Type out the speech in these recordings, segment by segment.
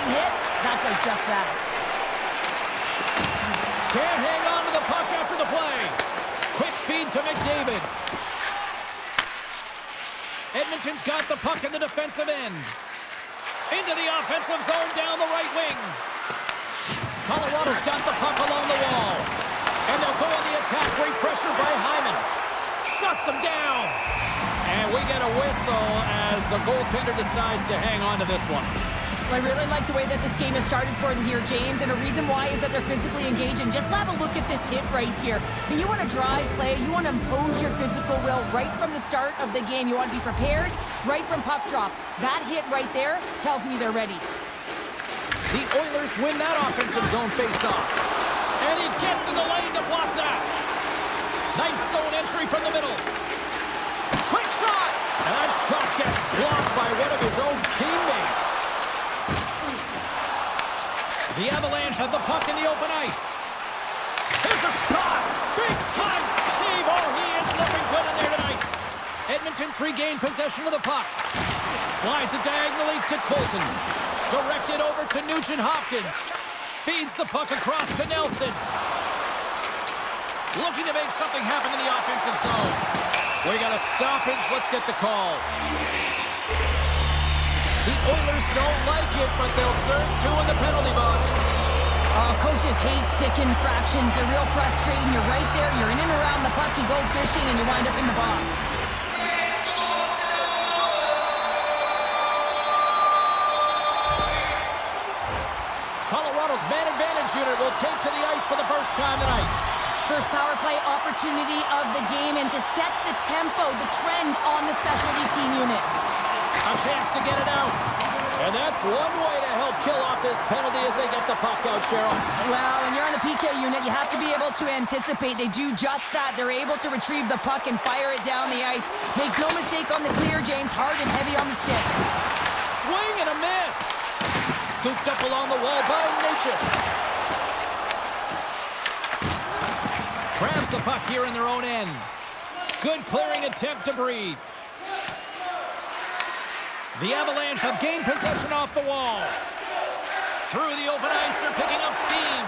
being hit, that does just that. Can't hang on to the puck after the play. Quick feed to McDavid. Edmonton's got the puck in the defensive end. Into the offensive zone down the right wing. Colorado's got the puck along the wall. And they'll go on the attack. Great pressure by Hyman. Shuts him down. And we get a whistle as the goaltender decides to hang on to this one. Well, I really like the way that this game has started for them here, James, and a reason why is that they're physically engaging. Just have a look at this hit right here. And you want to drive play, you want to impose your physical will right from the start of the game. You want to be prepared right from puck drop. That hit right there tells me they're ready. The Oilers win that offensive zone face-off. And he gets in the lane to block that. Nice zone entry from the middle. Quick shot! And that shot gets blocked by one of his own teammates. The Avalanche have the puck in the open ice. Here's a shot! Big-time save! Oh, he is looking good in there tonight. Edmonton's regained possession of the puck. Slides it diagonally to Colton. Directed over to Nugent-Hopkins. Feeds the puck across to Nelson. Looking to make something happen in the offensive zone. We got a stoppage. Let's get the call. The Oilers don't like it, but they'll serve two in the penalty box. Oh, coaches hate stick infractions. They're real frustrating. You're right there. You're in and around the puck. You go fishing, and you wind up in the box. Colorado's man advantage unit will take to the ice for the first time tonight. First power play opportunity of the game, and to set the tempo, the trend on the specialty team unit. A chance to get it out. And that's one way to help kill off this penalty as they get the puck out, Cheryl. Well, when you're on the PK unit, you have to be able to anticipate. They do just that. They're able to retrieve the puck and fire it down the ice. Makes no mistake on the clear, James. Hard and heavy on the stick. Swing and a miss. Scooped up along the wall by Natchez. Grabs the puck here in their own end. Good clearing attempt to breathe. The Avalanche have gained possession off the wall. Through the open ice, they're picking up steam.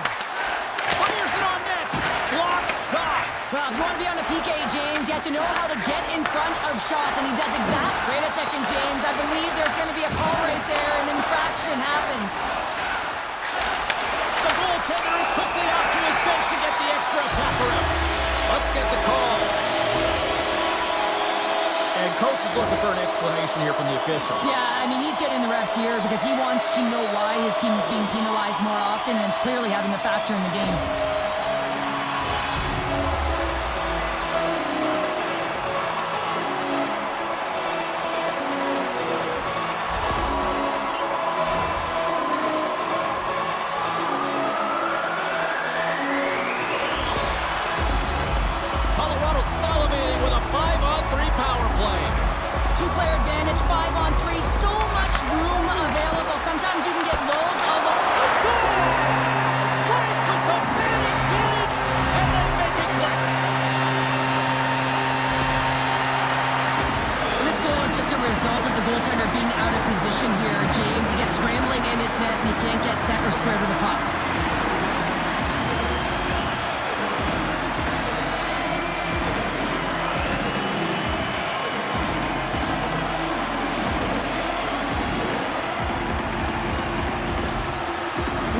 Fires it on net. Blocked shot. Well, if you want to be on the PK, James, you have to know how to get in front of shots, and he does exactly. Wait a second, James. I believe there's going to be a call right there. An infraction happens. The goaltender is quickly off to his bench to get the extra attacker out. Let's get the call. And coach is looking for an explanation here from the official. Yeah, I mean, he's getting the refs here because he wants to know why his team is being penalized more often, and it's clearly having a factor in the game. Colorado's salivating with a 5-on-3 power play. Two-player advantage, 5-on-3, so much room available. Sometimes you can get lulled, although... Let's go! Right with the man advantage, and they make it click. Well, this goal is just a result of the goaltender being out of position here, James. He gets scrambling in his net, and he can't get set or square to the puck.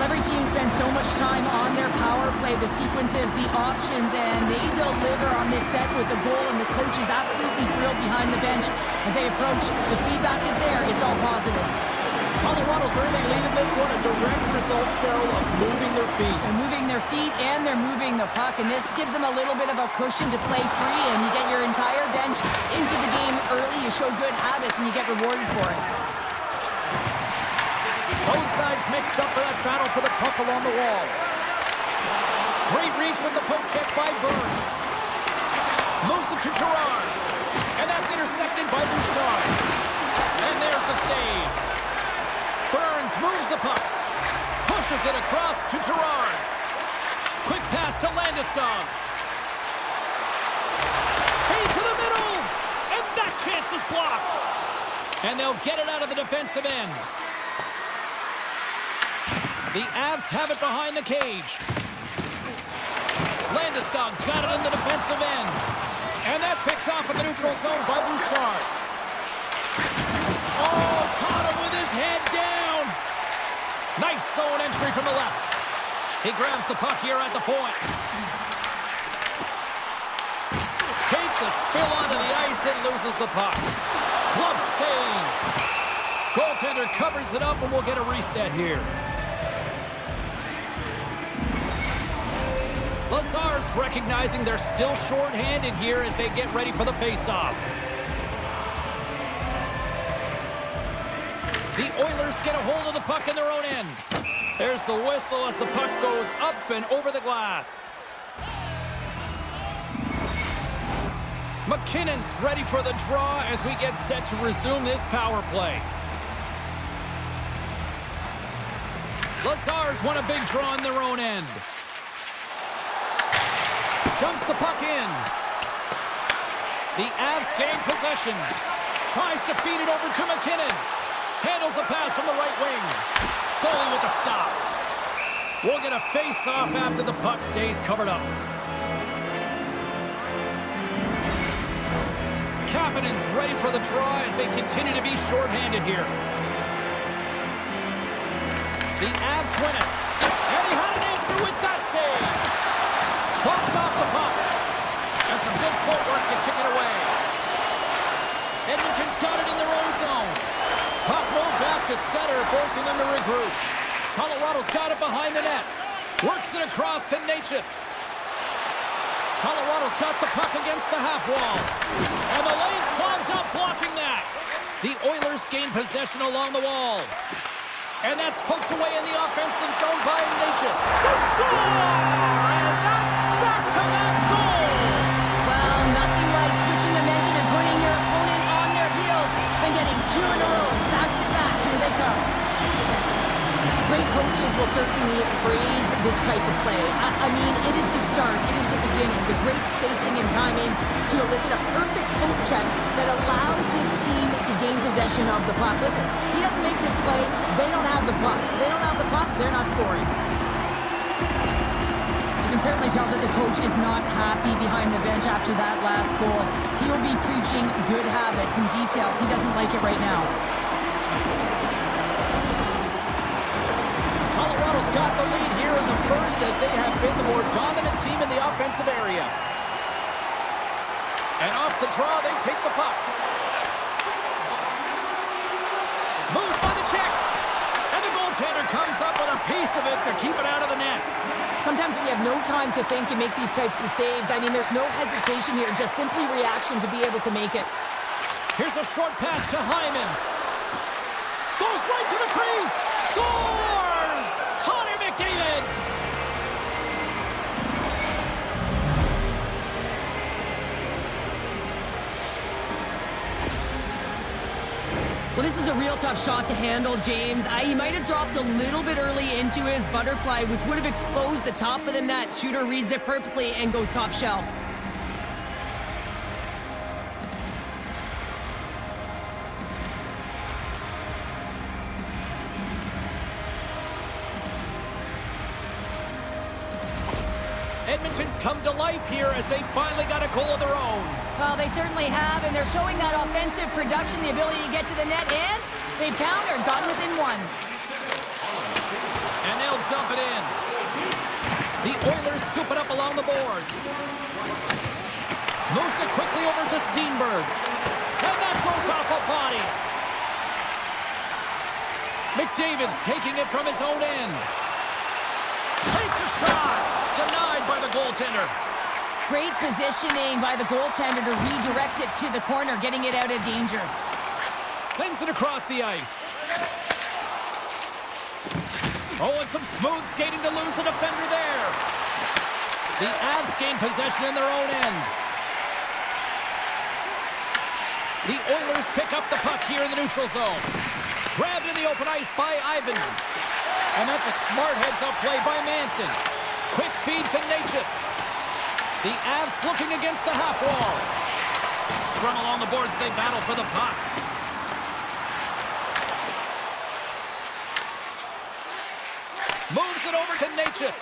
Every team spends so much time on their power play, the sequences, the options, and they deliver on this set with a goal, and the coach is absolutely thrilled behind the bench as they approach. The feedback is there. It's all positive. Colorado's really leading this one, a direct result, Cheryl, of moving their feet. They're moving their feet, and they're moving the puck, and this gives them a little bit of a cushion to play free, and you get your entire bench into the game early. You show good habits, and you get rewarded for it. Both sides mixed up for that battle for the puck along the wall. Great reach with the poke check by Burns. Moves it to Girard. And that's intercepted by Bouchard. And there's the save. Burns moves the puck. Pushes it across to Girard. Quick pass to Landeskog. Hey, to the middle! And that chance is blocked. And they'll get it out of the defensive end. The Avs have it behind the cage. Landeskog's got it in the defensive end. And that's picked off in the neutral zone by Bouchard. Oh, caught him with his head down. Nice zone entry from the left. He grabs the puck here at the point. Takes a spill onto the ice and loses the puck. Glove save. Goaltender covers it up and we'll get a reset here. Lazar's recognizing they're still short-handed here as they get ready for the face-off. The Oilers get a hold of the puck in their own end. There's the whistle as the puck goes up and over the glass. McKinnon's ready for the draw as we get set to resume this power play. Lazar's won a big draw in their own end. Dumps the puck in. The Avs gain possession. Tries to feed it over to McKinnon. Handles the pass from the right wing. Goalie with the stop. We'll get a face-off after the puck stays covered up. Kapanen's ready for the draw as they continue to be short-handed here. The Avs win it. And he had an answer with that save. Bumped off the puck. And some good footwork to kick it away. Edmonton's got it in their own zone. Puck moved back to center, forcing them to regroup. Colorado's got it behind the net. Works it across to Natchez. Colorado's got the puck against the half wall. And the lane's clogged up, blocking that. The Oilers gain possession along the wall. And that's poked away in the offensive zone by Natchez. They score! And that's back-to-back goals! Well, nothing like switching momentum and putting your opponent on their heels and getting two in a row, back-to-back. Here they come. Great coaches will certainly praise this type of play. I mean, it is the start, it is the beginning, the great spacing and timing to elicit a perfect poke check that allows his team to gain possession of the puck. Listen, he doesn't make this play, they don't have the puck. They don't have the puck, they're not scoring. You can certainly tell that the coach is not happy behind the bench after that last goal. He'll be preaching good habits and details. He doesn't like it right now. Colorado's got the lead here in the first as they have been the more dominant team in the offensive area. And off the draw, they take the puck. Moves by the check. And the goaltender comes up with a piece of it to keep it out of the net. Sometimes when you have no time to think and make these types of saves, I mean, there's no hesitation here, just simply reaction to be able to make it. Here's a short pass to Hyman. Goes right to the crease. Scores! Connor McDavid! Well, this is a real tough shot to handle, James. He might have dropped a little bit early into his butterfly, which would have exposed the top of the net. Shooter reads it perfectly and goes top shelf. Edmonton's come to life here as they finally got a goal of their own. Well, they certainly have, and they're showing that offensive production, the ability to get to the net, and they've countered, gotten within one. And they'll dump it in. The Oilers scoop it up along the boards. Moves it quickly over to Steenberg. And that goes off a body. McDavid's taking it from his own end. Takes a shot. Denied by the goaltender. Great positioning by the goaltender to redirect it to the corner, getting it out of danger. Sends it across the ice. Oh, and some smooth skating to lose the defender there. The Avs gain possession in their own end. The Oilers pick up the puck here in the neutral zone. Grabbed in the open ice by Ivan. And that's a smart heads-up play by Manson. Quick feed to Natchez. The Avs looking against the half wall. Scrum along the boards as they battle for the puck. it over to Natchez.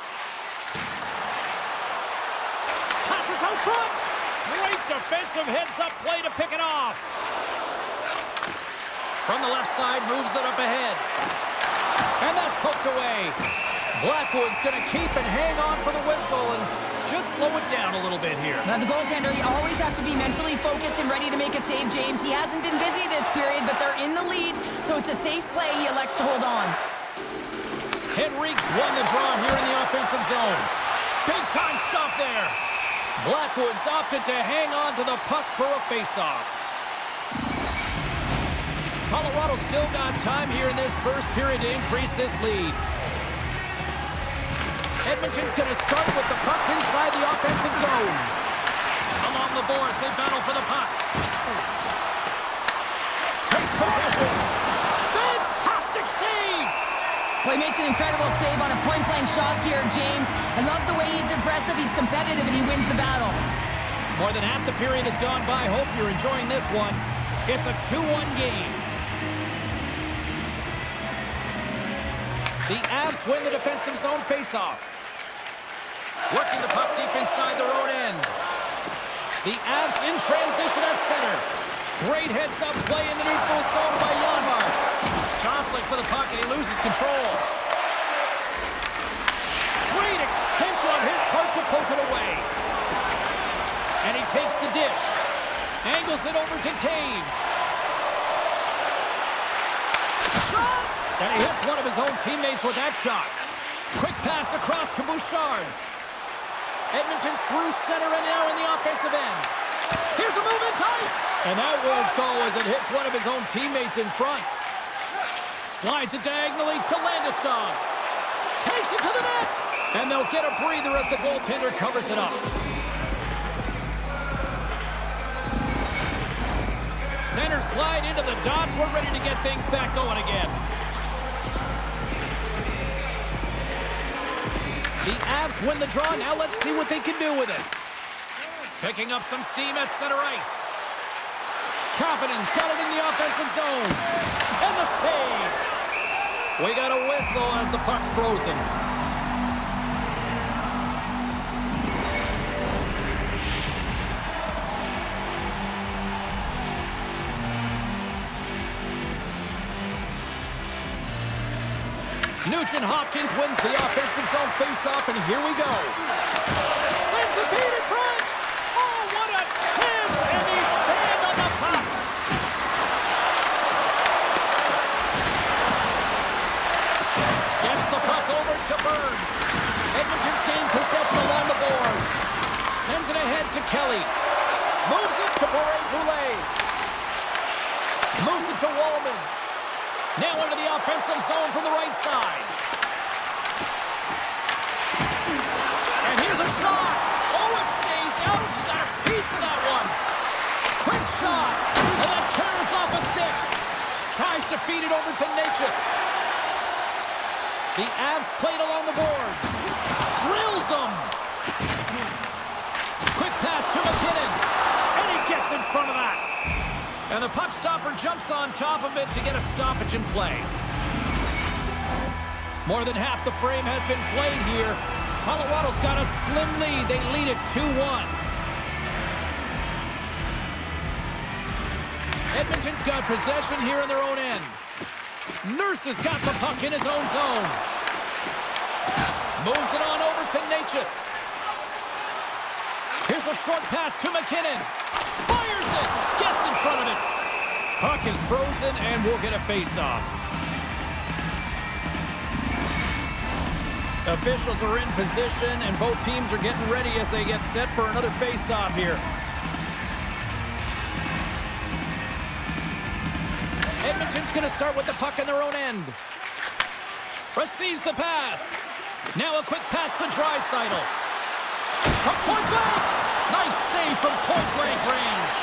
Passes out front. Great defensive heads-up play to pick it off. From the left side, moves it up ahead. And that's poked away. Blackwood's going to keep and hang on for the whistle and just slow it down a little bit here. As a goaltender, you always have to be mentally focused and ready to make a save, James. He hasn't been busy this period, but they're in the lead, so it's a safe play. He elects to hold on. Henrique's won the draw here in the offensive zone. Big time stop there. Blackwood's opted to hang on to the puck for a face-off. Colorado still got time here in this first period to increase this lead. Edmonton's going to start with the puck inside the offensive zone. Along the boards, they battle for the puck. Takes possession. Fantastic save! Well, he makes an incredible save on a point-blank shot here, James. I love the way he's aggressive, he's competitive, and he wins the battle. More than half the period has gone by. Hope you're enjoying this one. It's a 2-1 game. The Avs win the defensive zone face-off. Working the puck deep inside their own end. The Avs in transition at center. Great heads-up play in the neutral zone by Janmark. Jostling for the puck, and he loses control. Great extension on his part to poke it away. And he takes the dish. Angles it over to Taves. Shot! And he hits one of his own teammates with that shot. Quick pass across to Bouchard. Edmonton's through center and now in the offensive end. Here's a move in tight. And that won't go as it hits one of his own teammates in front. Slides it diagonally to Landeskog. Takes it to the net. And they'll get a breather as the goaltender covers it up. Centers glide into the dots. We're ready to get things back going again. The Avs win the draw. Now let's see what they can do with it. Picking up some steam at center ice. Kapanen's got it in the offensive zone. And the save. We got a whistle as the puck's frozen. Nugent-Hopkins wins the offensive zone face-off, and here we go. Sends the feed in front. Oh, what a chance, and he fanned on the puck. Gets the puck over to Burns. Edmonton's gained possession along the boards. Sends it ahead to Kelly. Moves it to Boulet. Moves it to Wallman. Now into the offensive zone from the right side. And here's a shot. Oh, it stays out. He got a piece of that one. Quick shot. And that carries off a stick. Tries to feed it over to Natchez. The Avs played along the boards. Drills them. Quick pass to McKinnon. And he gets in front of that. And the puck stopper jumps on top of it to get a stoppage in play. More than half the frame has been played here. Colorado's got a slim lead. They lead it 2-1. Edmonton's got possession here in their own end. Nurse has got the puck in his own zone. Moves it on over to Natchez. Here's a short pass to McKinnon. Fires it. Gets in front of it. Puck is frozen, and we'll get a face-off. Officials are in position, and both teams are getting ready as they get set for another face-off here. Edmonton's going to start with the puck in their own end. Receives the pass. Now a quick pass to Draisaitl. From point blank. Nice save from point blank range.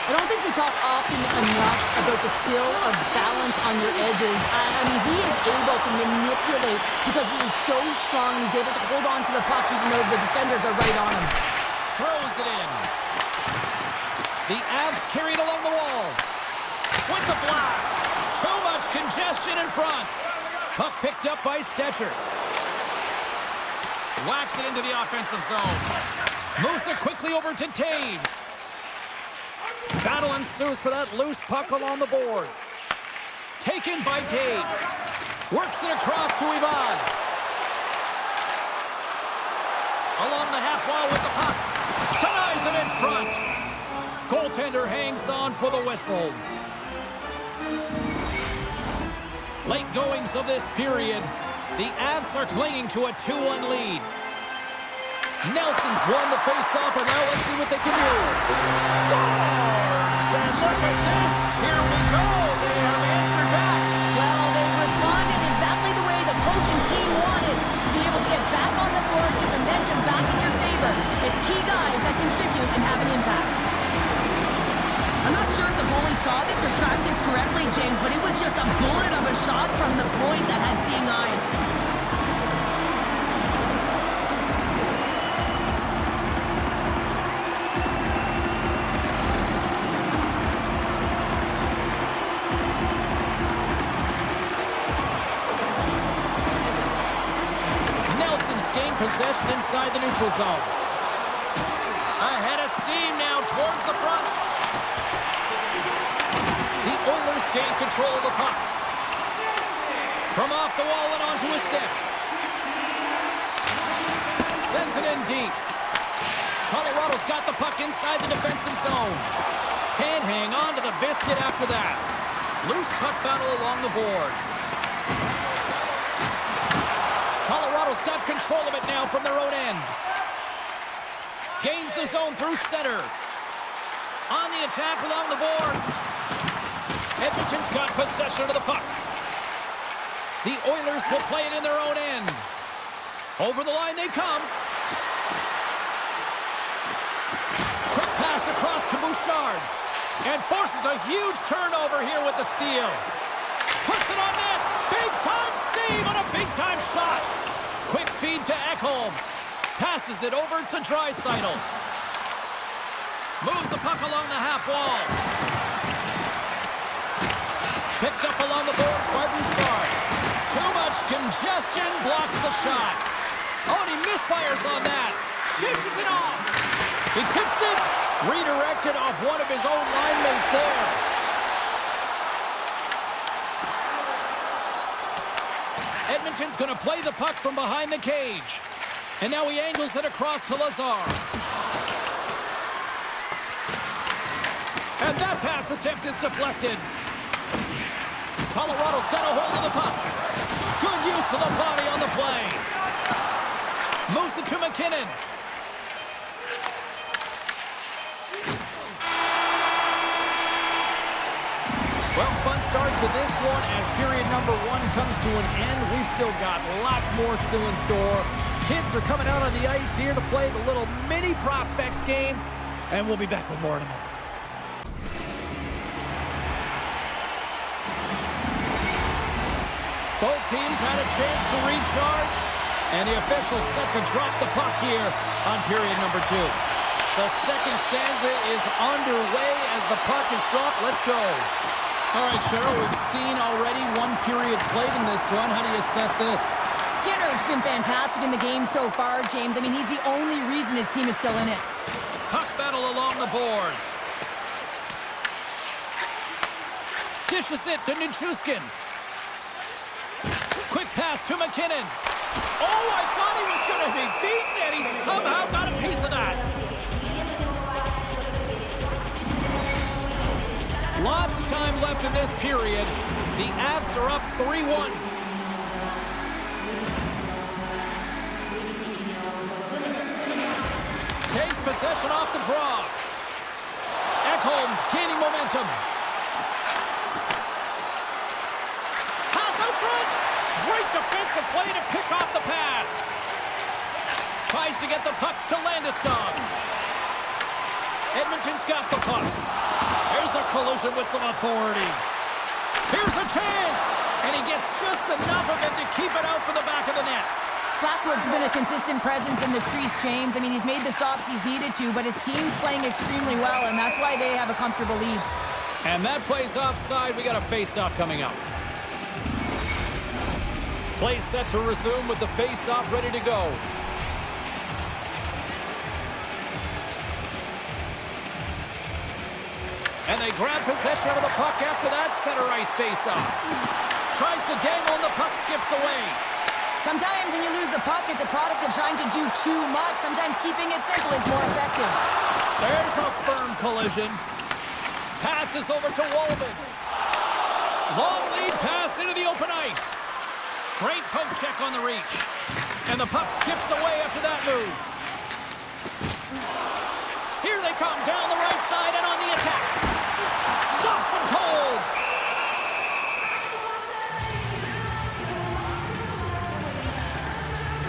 I don't think we talk often enough about the skill of balance on your edges. I mean, he is able to manipulate because he is so strong. He's able to hold on to the puck even though the defenders are right on him. Throws it in. The Avs carried along the wall. With the blast. Too much congestion in front. Puck picked up by Stetcher. Whacks it into the offensive zone. Moves it quickly over to Taves. Battle ensues for that loose puck along the boards. Taken by Taves. Works it across to Ivan. Along the half wall with the puck. Denies him in front. Goaltender hangs on for the whistle. Late goings of this period. The Avs are clinging to a 2-1 lead. Nelson's won the face-off, and now let's see what they can do. Scores! And look at this. Here we go. They have answered back. Well, they've responded exactly the way the coach and team wanted. To be able to get back on the board, get the momentum back in your favor. It's key guys that contribute and have an impact. I'm not sure if the goalie saw this or tracked this correctly, James, but it was just a bullet of a shot from the point that had seeing eyes. Nelson's gained possession inside the neutral zone. Ahead of steam now towards the front. The Oilers gain control of the puck. From off the wall and onto his stick. Sends it in deep. Colorado's got the puck inside the defensive zone. Can't hang on to the biscuit after that. Loose puck battle along the boards. Colorado's got control of it now from their own end. Gains the zone through center. On the attack along the boards. Edmonton's got possession of the puck. The Oilers will play it in their own end. Over the line they come. Quick pass across to Bouchard. And forces a huge turnover here with the steal. Puts it on net. Big-time save on a big-time shot. Quick feed to Ekholm. Passes it over to Draisaitl. Moves the puck along the half wall. Picked up along the boards by Bouchard. Too much congestion, blocks the shot. Oh, and he misfires on that. Dishes it off. He tips it. Redirected off one of his own line mates there. Edmonton's going to play the puck from behind the cage. And now he angles it across to Lazar. And that pass attempt is deflected. Colorado's got a hold of the puck. Good use of the body on the play. Moves it to McKinnon. Well, fun start to this one as period number 1 comes to an end. We've still got lots more still in store. Kids are coming out on the ice here to play the little mini prospects game, and we'll be back with more in a moment. Both teams had a chance to recharge, and the officials set to drop the puck here on period number 2. The second stanza is underway as the puck is dropped. Let's go. All right, Cheryl, we've seen already 1 period played in this one. How do you assess this? Skinner's been fantastic in the game so far, James. I mean, he's the only reason his team is still in it. Puck battle along the boards. Dishes it to Nichushkin. Quick pass to McKinnon. Oh, I thought he was going to be beaten, and he somehow got a piece of that. Lots of time left in this period. The Avs are up 3-1. Takes possession off the draw. Ekholm's gaining momentum. Pass out front. Great defensive play to pick off the pass. Tries to get the puck to Landeskog. Edmonton's got the puck. There's a collision with some authority. Here's a chance. And he gets just enough of it to keep it out for the back of the net. Blackwood's been a consistent presence in the crease, James. I mean, he's made the stops he's needed to, but his team's playing extremely well, and that's why they have a comfortable lead. And that play's offside. We got a face-off coming up. Play set to resume with the face-off ready to go. And they grab possession of the puck after that center ice face-off. Tries to dangle and the puck skips away. Sometimes when you lose the puck, it's a product of trying to do too much. Sometimes keeping it simple is more effective. There's a firm collision. Passes over to Walden. Long lead pass into the open ice. Great poke check on the reach. And the puck skips away after that move. Here they come down the right side and on the attack. Stops them cold.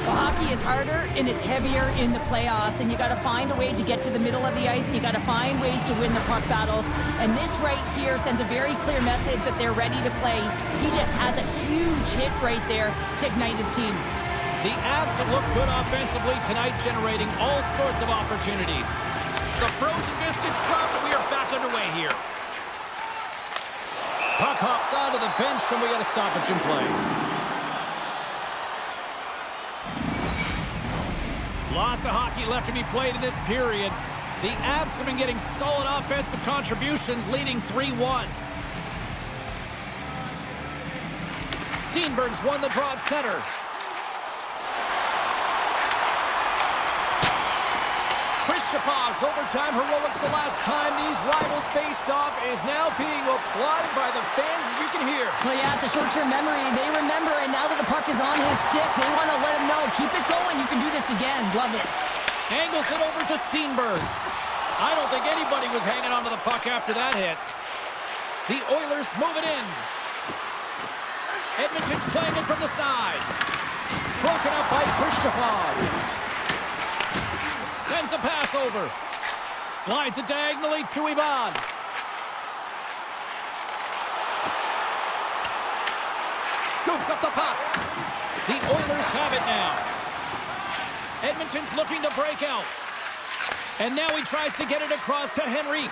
Well, hockey is harder and it's heavier in the playoffs, and you got to find a way to get to the middle of the ice, and you got to find ways to win the puck battles. And this right here sends a very clear message that they're ready to play. He just has a huge hit right there to ignite his team. The Avs have looked good offensively tonight, generating all sorts of opportunities. The frozen biscuits dropped, and we are back underway here. Puck hops onto the bench, and we got a stoppage in play. Lots of hockey left to be played in this period. The Avs have been getting solid offensive contributions, leading 3-1. Steenberg's won the draw at center. Shapaw's overtime heroics the last time these rivals faced off is now being applauded by the fans, as you can hear. Well, yeah, it's a short-term memory. They remember, and now that the puck is on his stick, they want to let him know, keep it going, you can do this again. Love it. Angles it over to Steenberg. I don't think anybody was hanging on to the puck after that hit. The Oilers move it in. Edmonton's playing it from the side. Broken up by Shapaz. Sends a pass over. Slides it diagonally to Ivan. Scoops up the puck. The Oilers have it now. Edmonton's looking to break out. And now he tries to get it across to Henrique.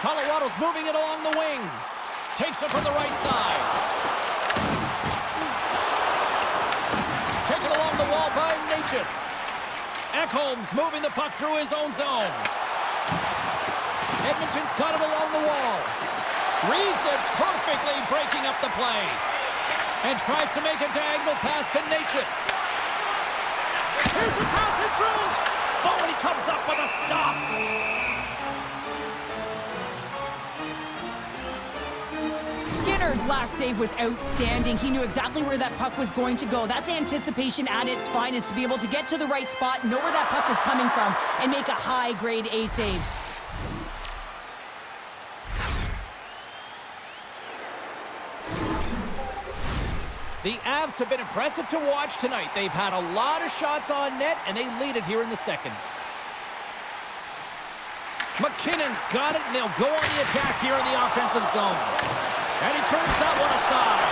Colorado's moving it along the wing. Takes it from the right side. Taken along the wall by Natchez. Ekholm's moving the puck through his own zone. Edmonton's got it along the wall. Reads it perfectly, breaking up the play. And tries to make a diagonal pass to Natchez. Here's the pass in front. Oh, and he comes up with a stop. Skinner's last save was outstanding. He knew exactly where that puck was going to go. That's anticipation at its finest, to be able to get to the right spot, know where that puck is coming from, and make a high-grade A save. The Avs have been impressive to watch tonight. They've had a lot of shots on net, and they lead it here in the second. McKinnon's got it, and they'll go on the attack here in the offensive zone. And he turns that one aside.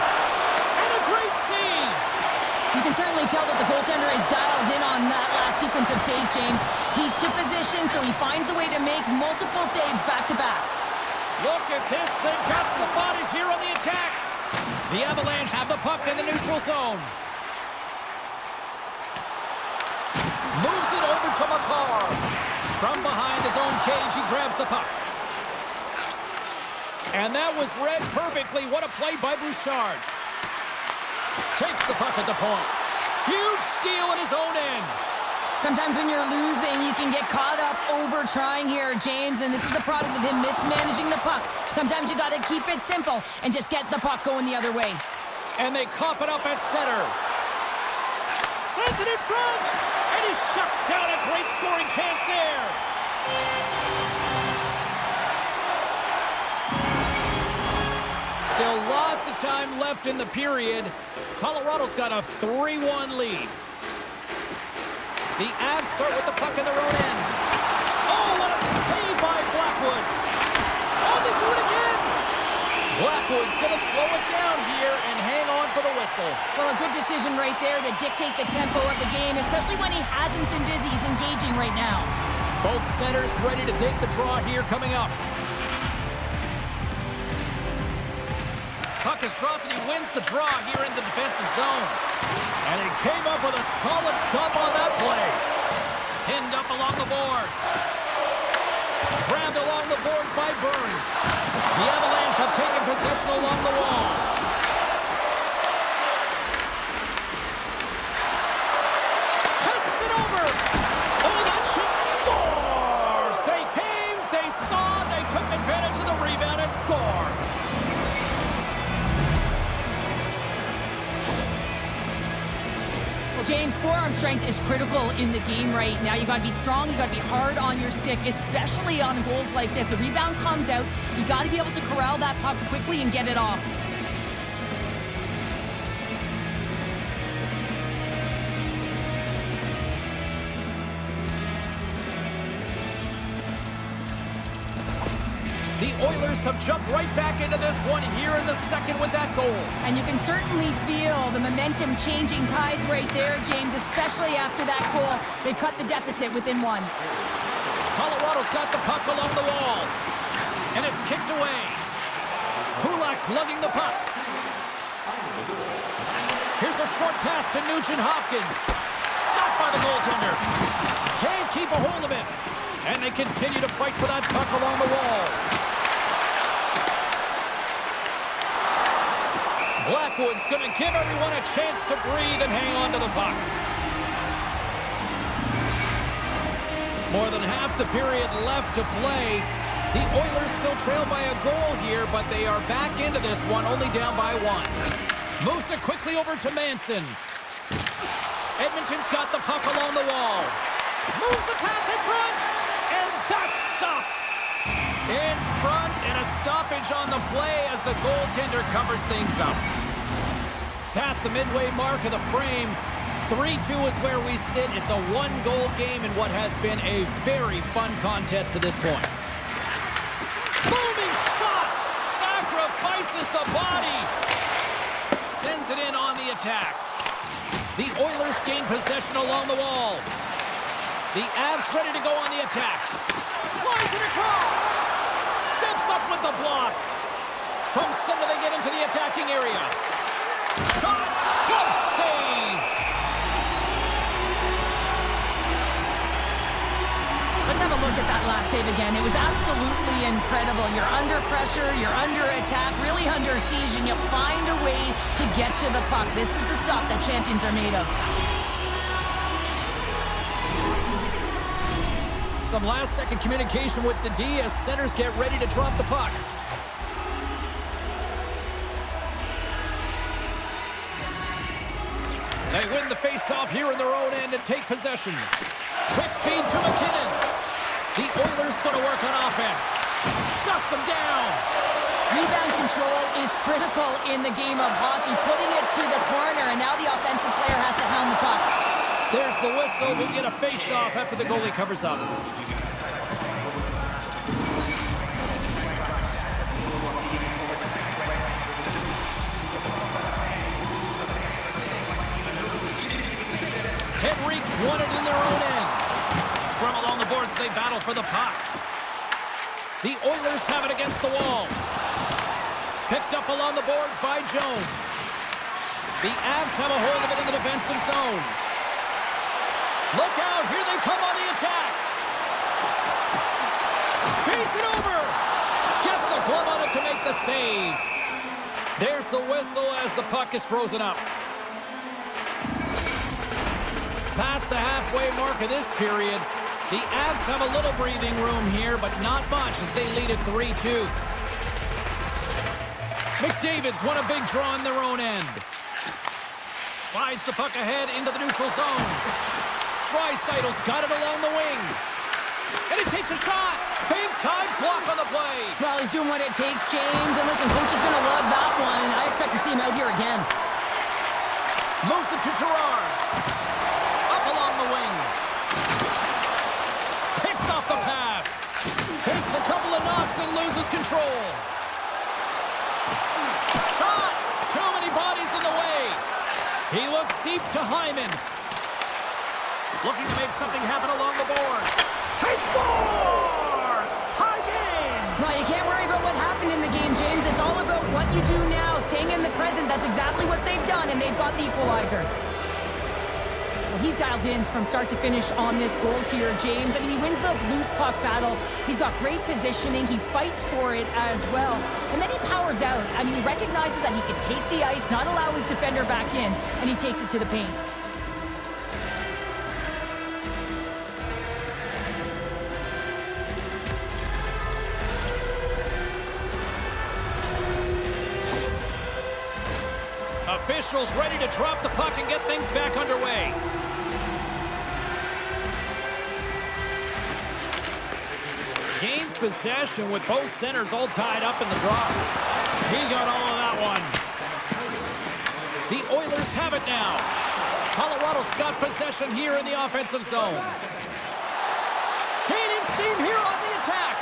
And a great save! You can certainly tell that the goaltender is dialed in on that last sequence of saves, James. He's to position, so he finds a way to make multiple saves back-to-back. Look at this. They've got some bodies here on the attack. The Avalanche have the puck in the neutral zone. Moves it over to Makar. From behind his own cage, he grabs the puck. And that was read perfectly. What a play by Bouchard. Takes the puck at the point. Huge steal at his own end. Sometimes when you're losing, you can get caught up over trying here, James, and this is a product of him mismanaging the puck. Sometimes you got to keep it simple and just get the puck going the other way. And they cough it up at center. Sends it in front, and he shuts down a great scoring chance there. Still lots of time left in the period. Colorado's got a 3-1 lead. The Avs start with the puck in their own end. Oh, what a save by Blackwood. Oh, they do it again. Blackwood's going to slow it down here and hang on for the whistle. Well, a good decision right there to dictate the tempo of the game, especially when he hasn't been busy. He's engaging right now. Both centers ready to take the draw here coming up. Puck is dropped and he wins the draw here in the defensive zone. And he came up with a solid stop on that play. Pinned up along the boards. Grabbed along the boards by Burns. The Avalanche have taken possession along the wall. Passes it over. Oh, that chip scores! They came, they saw, they took advantage of the rebound and scored. James, forearm strength is critical in the game right now. You got to be strong, you got to be hard on your stick, especially on goals like this. The rebound comes out, you got to be able to corral that puck quickly and get it off. The Oilers have jumped right back into this one here in the second with that goal. And you can certainly feel the momentum changing tides right there, James, especially after that goal. They cut the deficit within one. Colorado's got the puck along the wall. And it's kicked away. Kulak's lugging the puck. Here's a short pass to Nugent Hopkins. Stopped by the goaltender. Can't keep a hold of it. And they continue to fight for that puck along the wall. Blackwood's going to give everyone a chance to breathe and hang on to the puck. More than half the period left to play. The Oilers still trail by a goal here, but they are back into this one, only down by one. Moves it quickly over to Manson. Edmonton's got the puck along the wall. Moves the pass in front, and that's stopped. In front, and a stoppage on the play as the goaltender covers things up. Past the midway mark of the frame, 3-2 is where we sit. It's a one-goal game in what has been a very fun contest to this point. Booming shot! Sacrifices the body. Sends it in on the attack. The Oilers gain possession along the wall. The Avs ready to go on the attack. Slides it across. Steps up with the block. From center they get into the attacking area. Shot. Glove save. Let's have a look at that last save again. It was absolutely incredible. You're under pressure, you're under attack, really under siege, and you find a way to get to the puck. This is the stuff that champions are made of. Some last-second communication with the D as centers get ready to drop the puck. They win the face-off here in their own end and take possession. Quick feed to McKinnon. The Oilers going to work on offense. Shuts them down. Rebound control is critical in the game of hockey. Putting it to the corner, and now the offensive player has to hound the puck. There's the whistle. We'll get a face-off after the goalie covers up. Henrique's won it in their own end. Scrum along the boards as they battle for the puck. The Oilers have it against the wall. Picked up along the boards by Jones. The Avs have a hold of it in the defensive zone. Look out, here they come on the attack. Feeds it over. Gets a glove on it to make the save. There's the whistle as the puck is frozen up. Past the halfway mark of this period, the Avs have a little breathing room here, but not much as they lead at 3-2. McDavid's won a big draw in their own end. Slides the puck ahead into the neutral zone. Draisaitl's got it along the wing. And he takes a shot. Big time block on the play. Well, he's doing what it takes, James. And listen, coach is going to love that one. I expect to see him out here again. Moves it to Gerard. Up along the wing. Picks off the pass. Takes a couple of knocks and loses control. Shot. Too many bodies in the way. He looks deep to Hyman. Looking to make something happen along the boards. He scores! Tied in! Well, you can't worry about what happened in the game, James. It's all about what you do now, staying in the present. That's exactly what they've done, and they've got the equalizer. Well, he's dialed in from start to finish on this goal here, James. I mean, he wins the loose puck battle. He's got great positioning. He fights for it as well. And then he powers out. I mean, he recognizes that he can take the ice, not allow his defender back in, and he takes it to the paint. Officials ready to drop the puck and get things back underway. Gains possession with both centers all tied up in the draw. He got all of that one. The Oilers have it now. Colorado's got possession here in the offensive zone. Gaining steam here on the attack.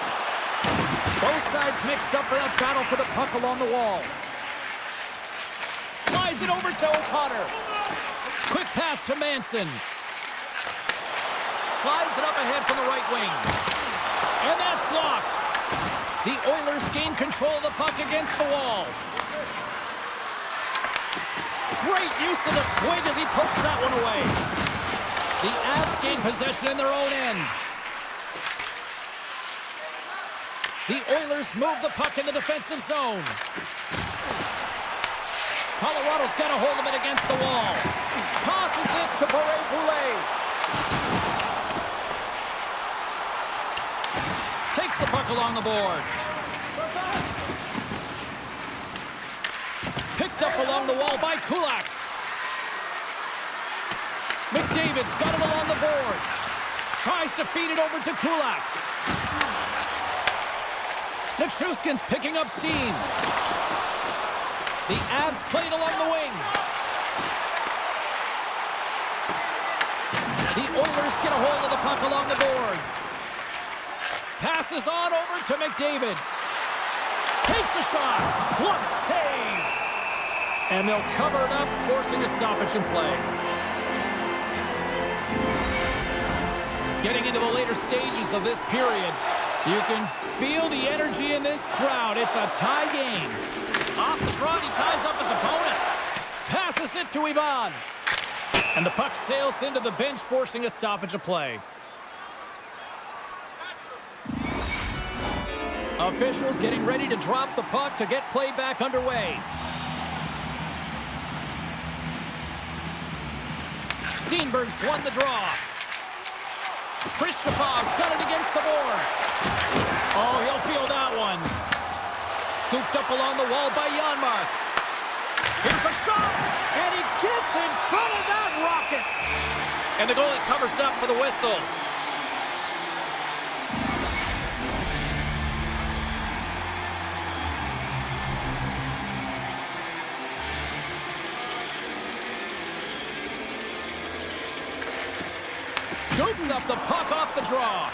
Both sides mixed up for that battle for the puck along the wall. Slides it over to O'Connor. Quick pass to Manson. Slides it up ahead from the right wing. And that's blocked. The Oilers gain control of the puck against the wall. Great use of the twig as he puts that one away. The Avs gain possession in their own end. The Oilers move the puck in the defensive zone. Colorado's got a hold of it against the wall. Tosses it to Boulet. Takes the puck along the boards. Picked up along the wall by Kulak. McDavid's got it along the boards. Tries to feed it over to Kulak. Nichushkin's picking up steam. The Avs played along the wing. The Oilers get a hold of the puck along the boards. Passes on over to McDavid. Takes a shot. Glove save. And they'll cover it up, forcing a stoppage in play. Getting into the later stages of this period, you can feel the energy in this crowd. It's a tie game. Off the draw, he ties up his opponent. Passes it to Ivan. And the puck sails into the bench, forcing a stoppage of play. Officials getting ready to drop the puck to get play back underway. Steenberg's won the draw. Krishapov's got it against the boards. Oh, he'll feel that one. Scooped up along the wall by Janmark. Here's a shot, and he gets in front of that rocket. And the goalie covers up for the whistle. Scoops up the puck off the draw.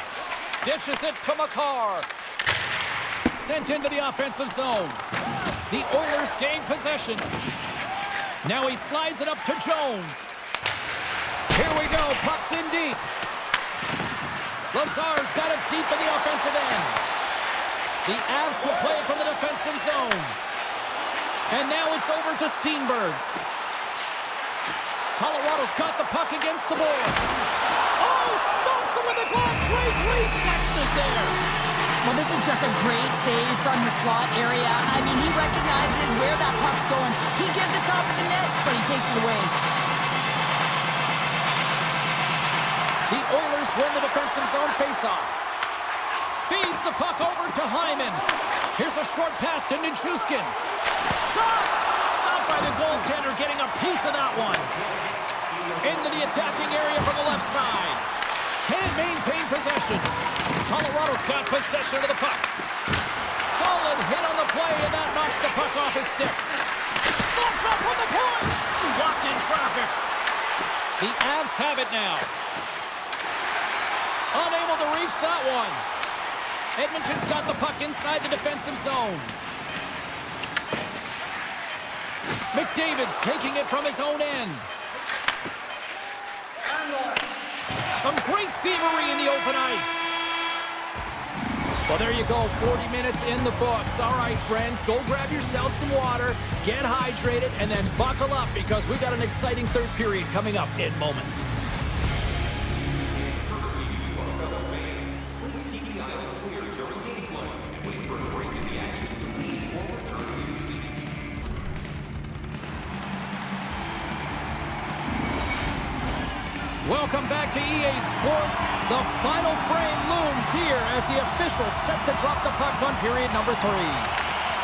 Dishes it to Makar. Sent into the offensive zone. The Oilers gain possession. Now he slides it up to Jones. Here we go. Puck's in deep. Lazar's got it deep in the offensive end. The Avs will play it from the defensive zone. And now it's over to Steenberg. Colorado's got the puck against the boards. Oh, stops him with a glove. Great reflexes there. Well, this is just a great save from the slot area. I mean, he recognizes where that puck's going. He gives it top of the net, but he takes it away. The Oilers win the defensive zone faceoff. Feeds the puck over to Hyman. Here's a short pass to Nichushkin. Shot! Stopped by the goaltender, getting a piece of that one. Into the attacking area from the left side. Can't maintain possession. Colorado's got possession of the puck. Solid hit on the play, and that knocks the puck off his stick. Slots up from the point. Blocked in traffic. The Avs have it now. Unable to reach that one. Edmonton's got the puck inside the defensive zone. McDavid's taking it from his own end. Some great thievery in the open ice. Well, there you go. 40 minutes in the books. All right, friends, go grab yourself some water, get hydrated, and then buckle up because we've got an exciting third period coming up in moments. Welcome back to EA Sports. The final frame looms here as the officials set to drop the puck on period number 3.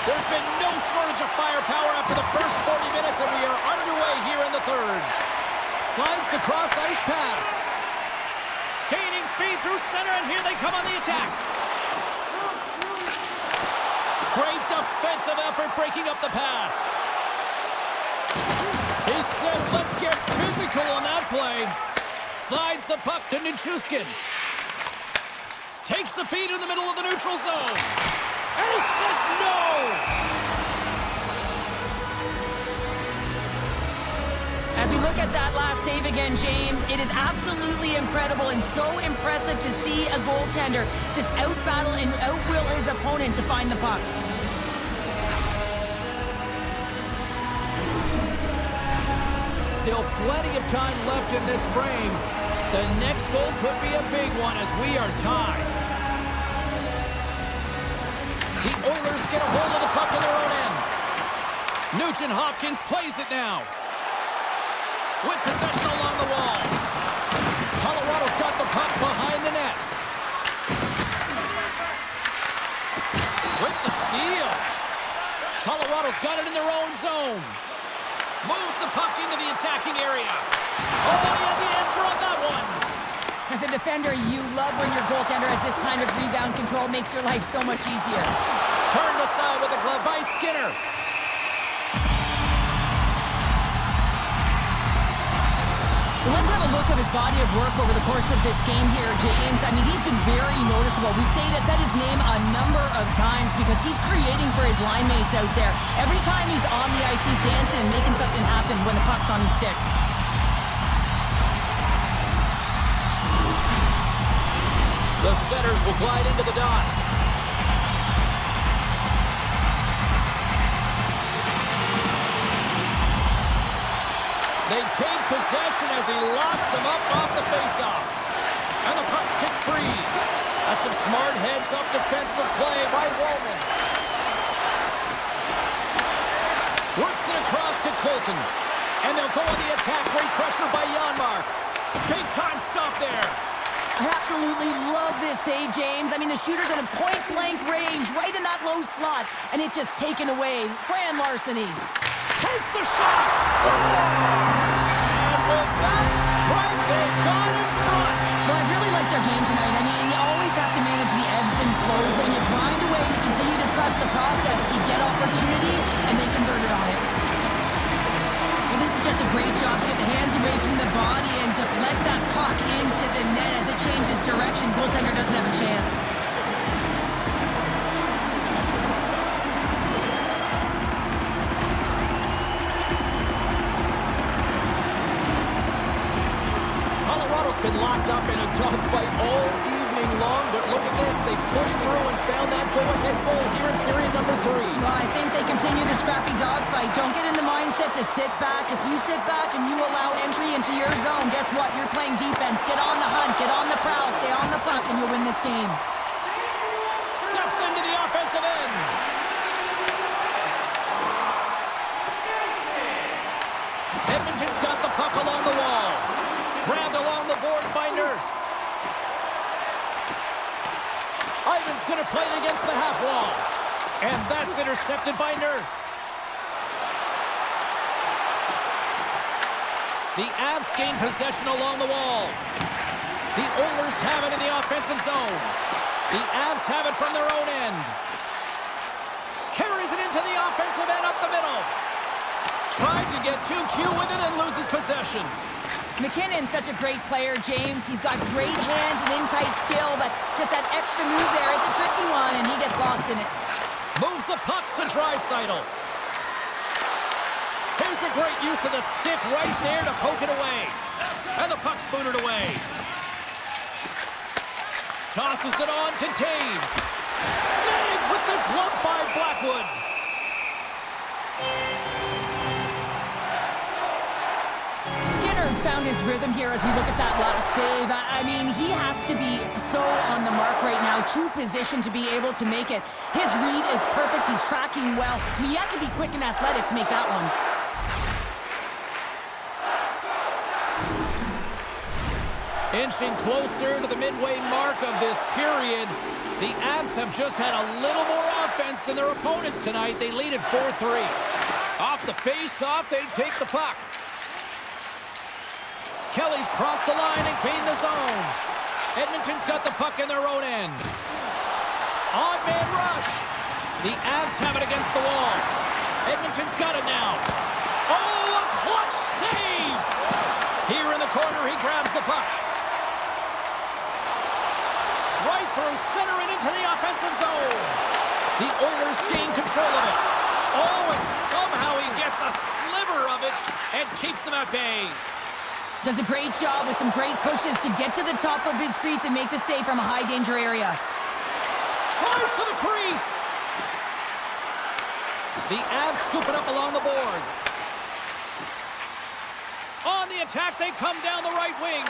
There's been no shortage of firepower after the first 40 minutes, and we are underway here in the third. Slides the cross-ice pass. Gaining speed through center, and here they come on the attack. Great defensive effort breaking up the pass. He says, let's get physical on that play. Slides the puck to Nichushkin. Takes the feed in the middle of the neutral zone. And he says no! As we look at that last save again, James, it is absolutely incredible and so impressive to see a goaltender just out-battle and out-will his opponent to find the puck. Still plenty of time left in this frame. The next goal could be a big one as we are tied. The Oilers get a hold of the puck in their own end. Nugent-Hopkins plays it now. With possession along the wall. Colorado's got the puck behind the net. With the steal. Colorado's got it in their own zone. Moves the puck into the attacking area. Oh, he had the answer on that one. As a defender, you love when your goaltender has this kind of rebound control. Makes your life so much easier. Turned aside with a glove by Skinner. Let's have a look at his body of work over the course of this game here, James. I mean, he's been very noticeable. We've said his name a number of times because he's creating for his line mates out there. Every time he's on the ice, he's dancing and making something happen when the puck's on his stick. The centers will glide into the dot. They take possession as he locks him up off the faceoff. And the puck's kicked free. That's some smart heads-up defensive play by Wallman. Works it across to Colton. And they'll go on the attack. Great pressure by Janmark. Big time stop there. I absolutely love this save, James. I mean, the shooter's in a point-blank range right in that low slot. And it's just taken away. Grand larceny. Takes the shot. Scores! And with that strike, they got in front. Well, I really like their game tonight. I mean, you always have to manage the ebbs and flows. When you grind away and you continue to trust the process, you get opportunity, and they converted on it. Well, this is just a great job to get the hands away from the body and deflect that puck into the net as it changes direction. Goaltender doesn't have a chance. Been locked up in a dogfight all evening long, but look at this. They pushed through and found that go-ahead goal here in period number 3. Well, I think they continue the scrappy dogfight. Don't get in the mindset to sit back. If you sit back and you allow entry into your zone, guess what? You're playing defense. Get on the hunt, get on the prowl, stay on the puck, and you'll win this game. Steps into the offensive end. Edmonton's got the puck along the wall. Grabbed along the board by Nurse. Ivan's going to play it against the half wall. And that's intercepted by Nurse. The Avs gain possession along the wall. The Oilers have it in the offensive zone. The Avs have it from their own end. Carries it into the offensive end up the middle. Tried to get too cute with it and loses possession. McKinnon's such a great player, James. He's got great hands and in-tight skill, but just that extra move there, it's a tricky one, and he gets lost in it. Moves the puck to Draisaitl. Here's a great use of the stick right there to poke it away. And the puck's booted away. Tosses it on to Taves. Snags with the glove by Blackwood. Found his rhythm here as we look at that last save. I mean, he has to be so on the mark right now, true position to be able to make it. His read is perfect. He's tracking well. I mean, you have to be quick and athletic to make that one. Inching closer to the midway mark of this period. The Avs have just had a little more offense than their opponents tonight. They lead at 4-3. Off the face-off, they take the puck. Kelly's crossed the line and gained the zone. Edmonton's got the puck in their own end. Odd man rush. The Avs have it against the wall. Edmonton's got it now. Oh, a clutch save! Here in the corner, he grabs the puck. Right through center and into the offensive zone. The Oilers gain control of it. Oh, and somehow he gets a sliver of it and keeps them at bay. Does a great job with some great pushes to get to the top of his crease and make the save from a high-danger area. Drives to the crease. The Avs scoop it up along the boards. On the attack, they come down the right wing.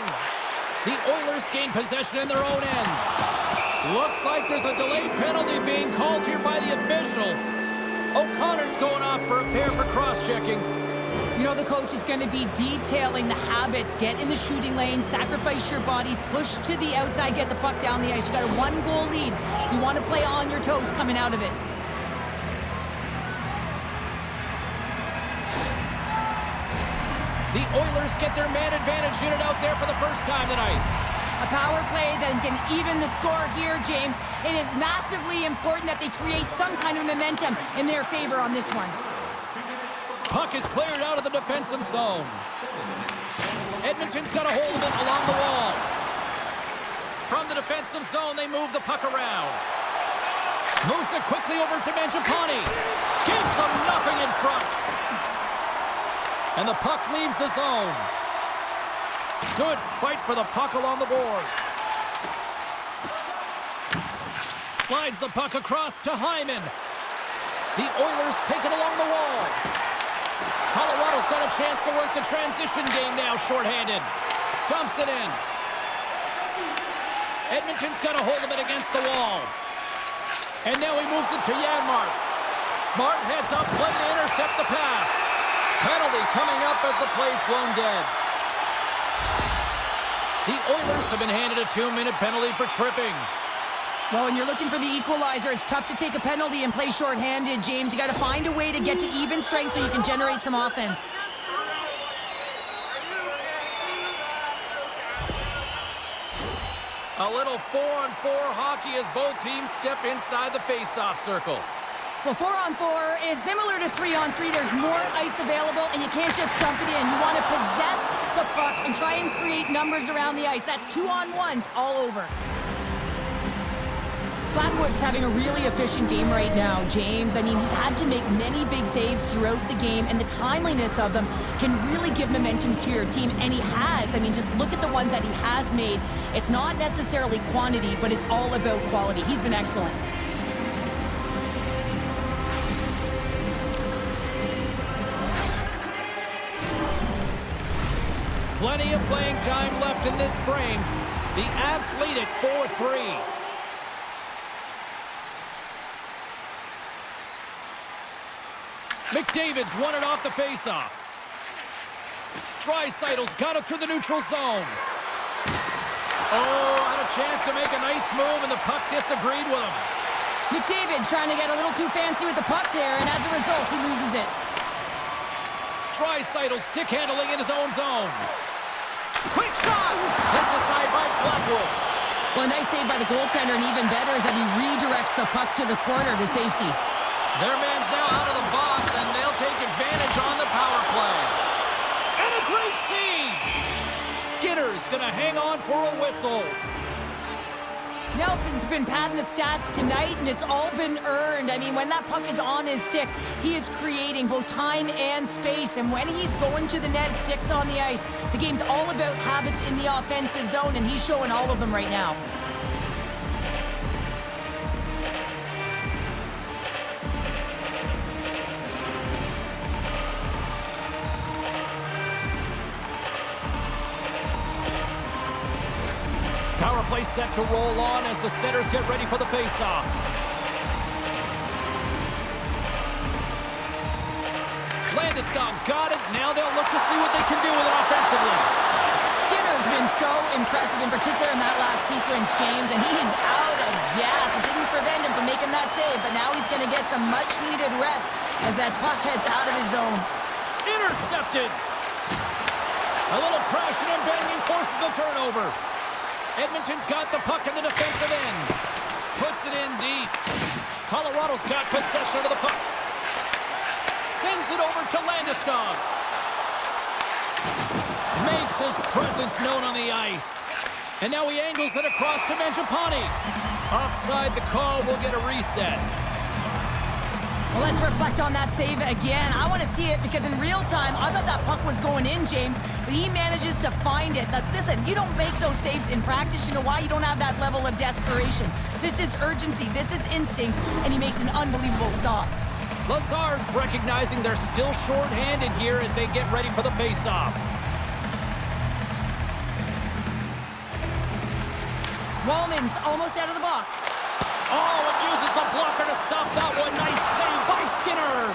The Oilers gain possession in their own end. Looks like there's a delayed penalty being called here by the officials. O'Connor's going off for a pair for cross-checking. You know the coach is going to be detailing the habits. Get in the shooting lane, sacrifice your body, push to the outside, get the puck down the ice. You got a 1-goal lead. You want to play on your toes coming out of it. The Oilers get their man advantage unit out there for the first time tonight. A power play that can even the score here, James. It is massively important that they create some kind of momentum in their favor on this one. Puck is cleared out of the defensive zone. Edmonton's got a hold of it along the wall. From the defensive zone, they move the puck around. Moves it quickly over to Mangiapane. Gives them nothing in front. And the puck leaves the zone. Good fight for the puck along the boards. Slides the puck across to Hyman. The Oilers take it along the wall. Colorado's got a chance to work the transition game now, shorthanded. Dumps it in. Edmonton's got a hold of it against the wall. And now he moves it to Janmark. Smart heads up, play to intercept the pass. Penalty coming up as the play's blown dead. The Oilers have been handed a 2-minute penalty for tripping. Well, when you're looking for the equalizer, it's tough to take a penalty and play shorthanded, James. You got to find a way to get to even strength so you can generate some offense. A little 4-on-4 hockey as both teams step inside the face-off circle. Well, 4-on-4 is similar to 3-on-3. There's more ice available, and you can't just dump it in. You want to possess the puck and try and create numbers around the ice. That's 2-on-1s all over. Flatwood's having a really efficient game right now, James. I mean, he's had to make many big saves throughout the game, and the timeliness of them can really give momentum to your team, and he has. I mean, just look at the ones that he has made. It's not necessarily quantity, but it's all about quality. He's been excellent. Plenty of playing time left in this frame. The Avs lead it 4-3. McDavid's won it off the faceoff. Draisaitl's got it through the neutral zone. Oh, had a chance to make a nice move, and the puck disagreed with him. McDavid trying to get a little too fancy with the puck there, and as a result, he loses it. Draisaitl stick handling in his own zone. Quick shot! Put aside by Blackwood. Well, a nice save by the goaltender, and even better is that he redirects the puck to the corner to safety. Their man's now out of the box, and they'll take advantage on the power play. And a great save! Skinner's gonna hang on for a whistle. Nelson's been padding the stats tonight, and it's all been earned. I mean, when that puck is on his stick, he is creating both time and space. And when he's going to the net, 6 on the ice, the game's all about habits in the offensive zone, and he's showing all of them right now. Power play set to roll on as the centers get ready for the faceoff. Landeskog's got it. Now they'll look to see what they can do with it offensively. Skinner's been so impressive, in particular in that last sequence, James, and he's out of gas. It didn't prevent him from making that save, but now he's going to get some much-needed rest as that puck heads out of his zone. Intercepted. A little crashing and banging forces the turnover. Edmonton's got the puck in the defensive end. Puts it in deep. Colorado's got possession of the puck. Sends it over to Landeskog. Makes his presence known on the ice. And now he angles it across to Mangiapane. Offside the call, will get a reset. Well, let's reflect on that save again. I want to see it because in real time, I thought that puck was going in, James, but he manages to find it. Now, listen, you don't make those saves in practice. You know why? You don't have that level of desperation. This is urgency. This is instincts, and he makes an unbelievable stop. Lazar's recognizing they're still short-handed here as they get ready for the face-off. Walman's almost out of the box. Oh, it uses the blocker to stop that one. Nice save by Skinner.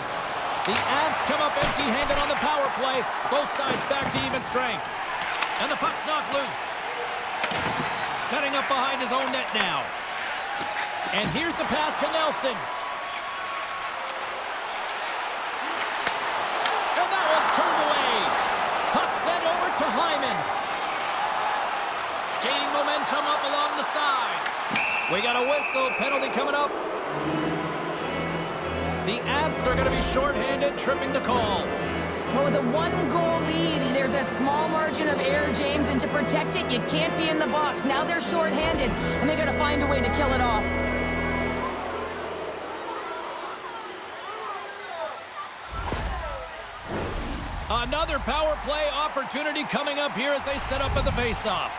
The Avs come up empty-handed on the power play. Both sides back to even strength. And the puck's knocked loose. Setting up behind his own net now. And here's the pass to Nelson. And that one's turned away. Puck sent over to Hyman. Gaining momentum up along the side. We got a whistle. Penalty coming up. The Avs are going to be shorthanded, tripping the call. Well, with a one-goal lead, there's a small margin of error, James, and to protect it, you can't be in the box. Now they're shorthanded, and they got to find a way to kill it off. Another power play opportunity coming up here as they set up at the faceoff.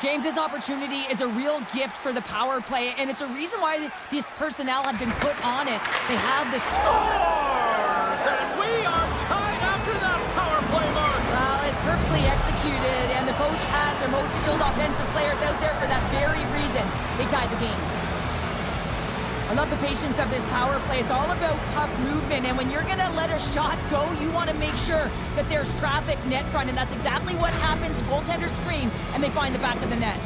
James, this opportunity is a real gift for the power play, and it's a reason why this personnel have been put on it. They have the Scores! And we are tied after that power play mark. Well, it's perfectly executed, and the coach has their most skilled offensive players out there for that very reason. They tied the game. I love the patience of this power play. It's all about puck movement, and when you're going to let a shot go, you want to make sure that there's traffic net front, and that's exactly what happens. The goaltender screen, and they find the back of the net.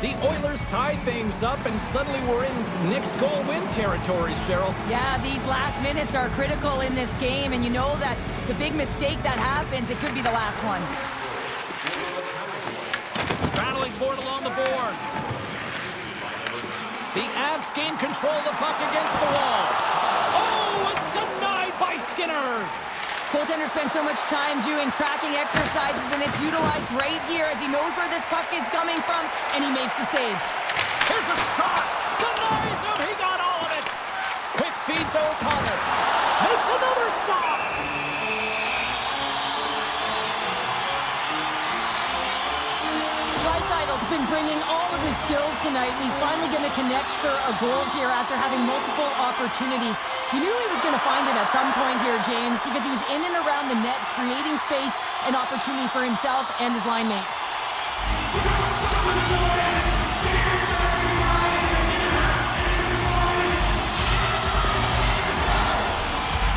The Oilers tie things up, and suddenly we're in next goal win territory, Cheryl. Yeah, these last minutes are critical in this game, and you know that the big mistake that happens, it could be the last one. Battling for it along the boards. The Avs gain control of the puck against the wall. Oh, it's denied by Skinner. Goaltender spends so much time doing tracking exercises, and it's utilized right here as he knows where this puck is coming from, and he makes the save. Here's a shot. Denies him. He got all of it. Quick feed to O'Connor. Makes another stop. Dreisaitl's been bringing all of his skills tonight, and he's finally going to connect for a goal here after having multiple opportunities. You knew he was going to find it at some point here, James, because he was in and around the net, creating space and opportunity for himself and his line mates.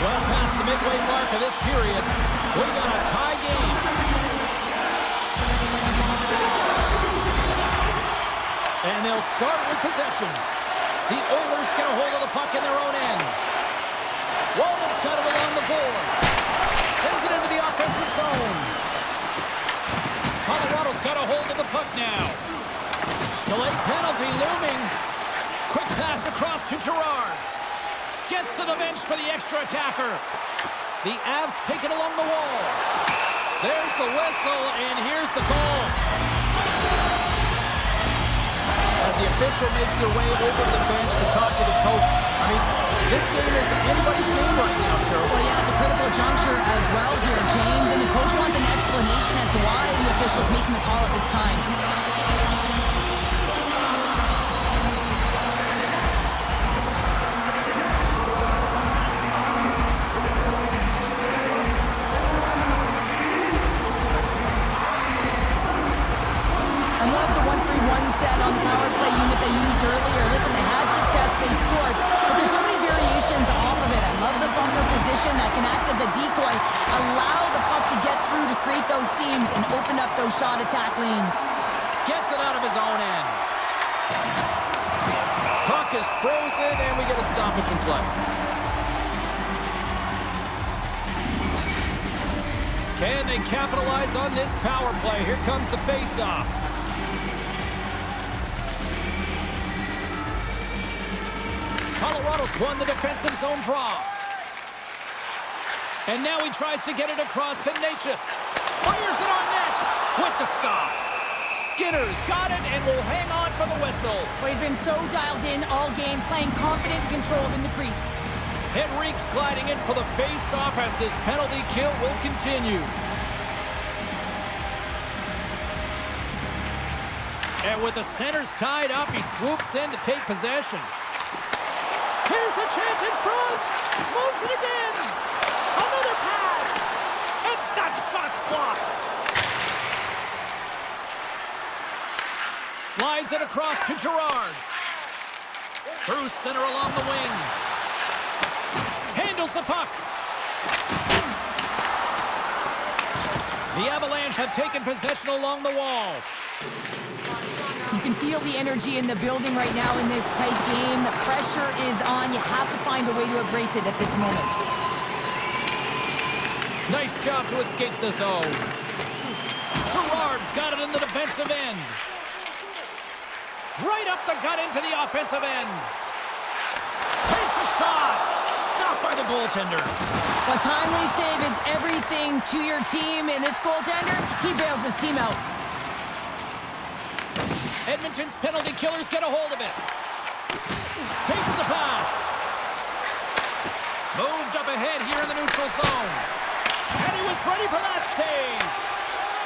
Well past the midway mark of this period, we got a tie game. And they'll start with possession. The Oilers get a hold of the puck in their own end. Walman's got it along the boards. Sends it into the offensive zone. Colorado's got a hold of the puck now. Delayed penalty looming. Quick pass across to Girard. Gets to the bench for the extra attacker. The Avs take it along the wall. There's the whistle, and here's the call. As the official makes their way over to the bench to talk to the coach. I mean, this game is anybody's game right now, Cheryl. Well, yeah, it's a critical juncture as well here, James, and the coach wants an explanation as to why the official's making the call at this time. and open up those shot attack lanes. Gets it out of his own end. Puck is frozen, and we get a stoppage in play. Can they capitalize on this power play? Here comes the face-off. Colorado's won the defensive zone draw. And now he tries to get it across to Natchez. Fires it on net with the stop. Skinner's got it and will hang on for the whistle. Well, he's been so dialed in all game, playing confident and controlled in the crease. Henrique's gliding in for the face-off as this penalty kill will continue. And with the centers tied up, he swoops in to take possession. Here's a chance in front. Moves it again. Another pass. And that shot's blocked. Slides it across to Girard. Through center along the wing. Handles the puck. The Avalanche have taken possession along the wall. You can feel the energy in the building right now in this tight game. The pressure is on. You have to find a way to embrace it at this moment. Nice job to escape the zone. Girard's got it in the defensive end. Right up the gut into the offensive end. Takes a shot. Stopped by the goaltender. A timely save is everything to your team, and this goaltender, he bails his team out. Edmonton's penalty killers get a hold of it. Takes the pass. Moved up ahead here in the neutral zone. And he was ready for that save.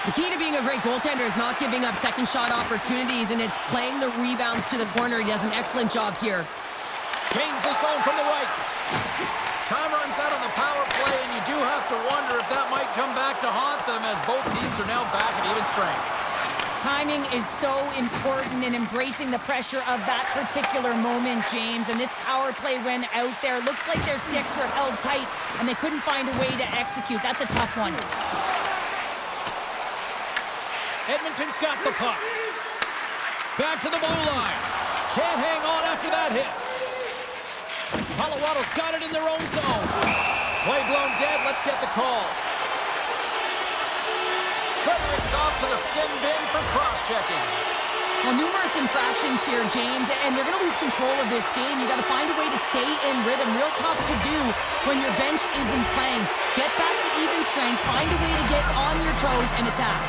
The key to being a great goaltender is not giving up second shot opportunities, and it's playing the rebounds to the corner. He does an excellent job here. Gains the zone from the right. Time runs out on the power play, and you do have to wonder if that might come back to haunt them as both teams are now back at even strength. Timing is so important in embracing the pressure of that particular moment, James. And this power play when out there, looks like their sticks were held tight and they couldn't find a way to execute. That's a tough one. Edmonton's got the puck. Back to the blue line. Can't hang on after that hit. Colorado's got it in their own zone. Play blown dead. Let's get the call. Fredericks off to the sin bin for cross-checking. Well, numerous infractions here, James, and they're going to lose control of this game. You got to find a way to stay in rhythm. Real tough to do when your bench isn't playing. Get back to even strength. Find a way to get on your toes and attack.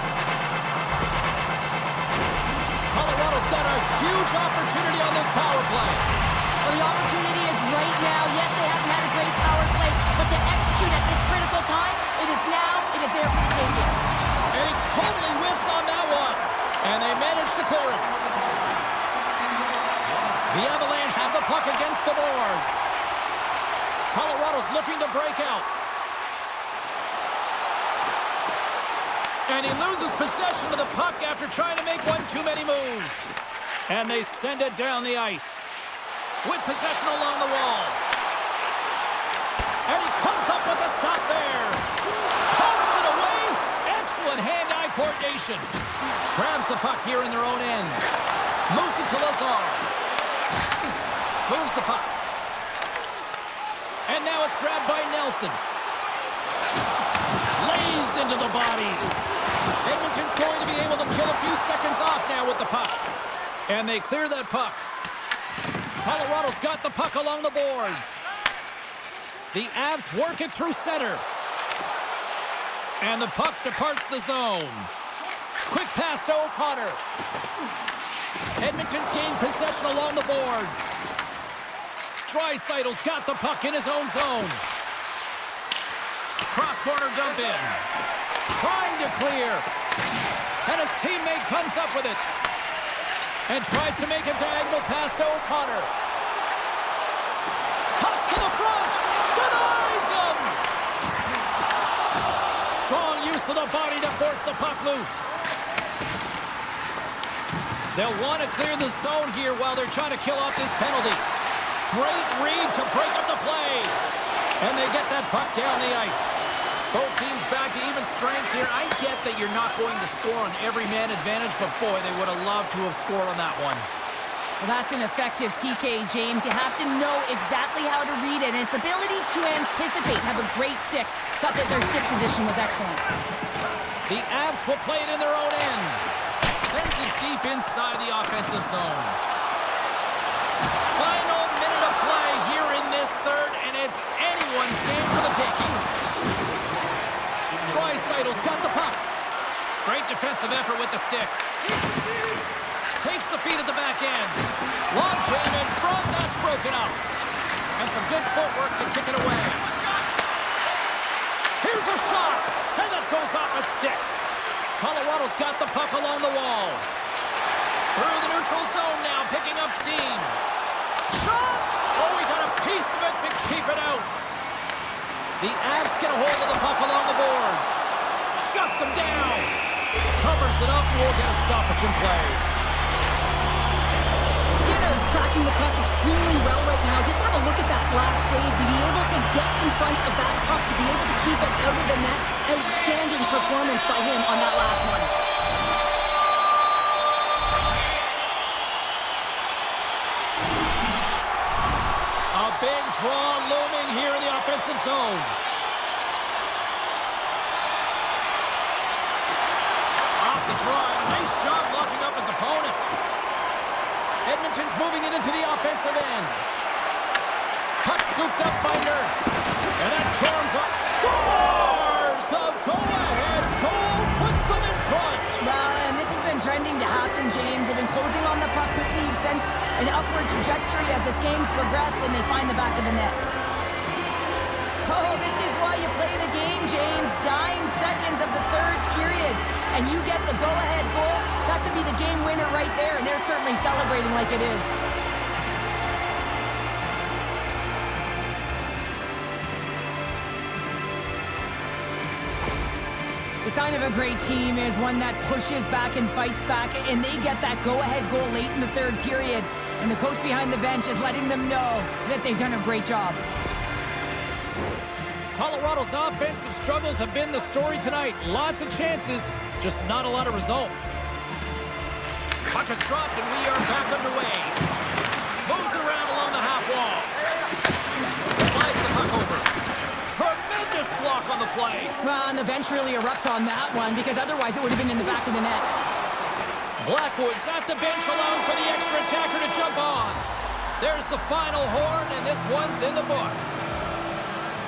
Colorado's got a huge opportunity on this power play. Well, the opportunity is right now. Yes, they haven't had a great power play, but to execute at this critical time, it is now. It is there for the taking. And he totally whiffs on that one. And they manage to clear it. The Avalanche have the puck against the boards. Colorado's looking to break out. And he loses possession of the puck after trying to make one too many moves. And they send it down the ice. With possession along the wall. And he comes up with a stop there. Pokes it away. Excellent hand-eye coordination. Grabs the puck here in their own end. Moves it to Lazar. Moves the puck. And now it's grabbed by Nelson. Lays into the body. Edmonton's going to be able to kill a few seconds off now with the puck. And they clear that puck. Colorado's got the puck along the boards. The Avs work it through center. And the puck departs the zone. Quick pass to O'Connor. Edmonton's gained possession along the boards. Draisaitl's got the puck in his own zone. Cross-corner dump in. Trying to clear. And his teammate comes up with it. And tries to make a diagonal pass to O'Connor. Cuts to the front. Denies him. Strong use of the body to force the puck loose. They'll want to clear the zone here while they're trying to kill off this penalty. Great read to break up the play. And they get that puck down the ice. Both teams back to even strength here. I get that you're not going to score on every man advantage, but boy, they would have loved to have scored on that one. Well, that's an effective PK, James. You have to know exactly how to read it, and its ability to anticipate. Have a great stick. Thought that their stick position was excellent. The Avs will play it in their own end. Sends it deep inside the offensive zone. Final minute of play here in this third, and it's anyone's game for the taking. Draisaitel's got the puck. Great defensive effort with the stick. Takes the feed at the back end. Long jam in front, that's broken up. And some good footwork to kick it away. Here's a shot, and that goes off a stick. Colorado's got the puck along the wall. Through the neutral zone now, picking up steam. Shot! Oh, he got a piece of it to keep it out. The Avs get a hold of the puck along the boards. Shuts him down. Covers it up, and we'll get a stoppage in play. Skinner's tracking the puck extremely well right now. Just have a look at that last save. To be able to get in front of that puck, to be able to keep it out of the net. Outstanding performance by him on that last one. A big draw looming here in the offensive zone. Off the draw, and a nice job locking up his opponent. Edmonton's moving it into the offensive end. Puck scooped up by Nurse. And that comes up. Scores! The go-ahead goal puts them in front. Well, and this has been trending to happen, James. They've been closing on the puck quickly since an upward trajectory as this game's progressed, and they find the back of the net. Oh, this is why you play the game, James. Dying seconds of the third period, and you get the go-ahead goal. That could be the game winner right there, and they're certainly celebrating like it is. The sign of a great team is one that pushes back and fights back, and they get that go-ahead goal late in the third period. And the coach behind the bench is letting them know that they've done a great job. Colorado's offensive struggles have been the story tonight. Lots of chances, just not a lot of results. Puck is dropped, and we are back underway. Moves it around along the half wall. Slides the puck over. Tremendous block on the play. Well, and the bench really erupts on that one, because otherwise it would have been in the back of the net. Blackwood's at the bench, allowing for the extra attacker to jump on. There's the final horn, and this one's in the books.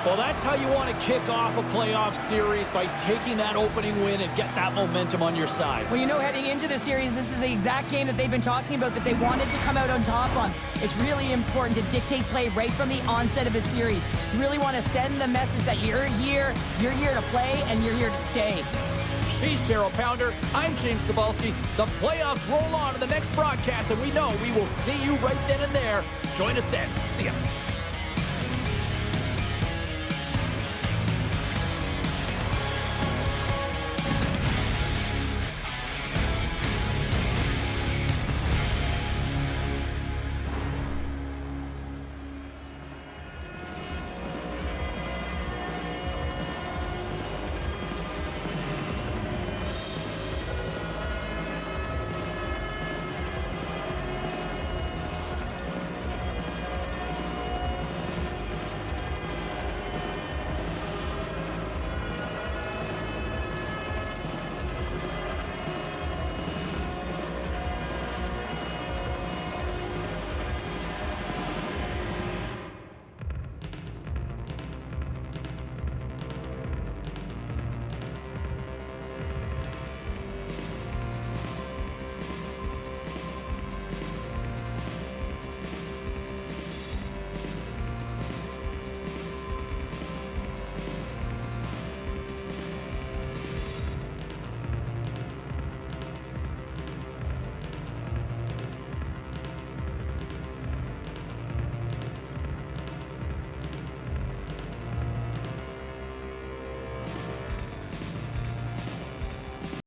Well, that's how you want to kick off a playoff series, by taking that opening win and get that momentum on your side. Well, you know, heading into the series, this is the exact game that they've been talking about that they wanted to come out on top on. It's really important to dictate play right from the onset of a series. You really want to send the message that you're here to play, and you're here to stay. She's Cheryl Pounder. I'm James Cebulski. The playoffs roll on to the next broadcast, and we know we will see you right then and there. Join us then. See ya.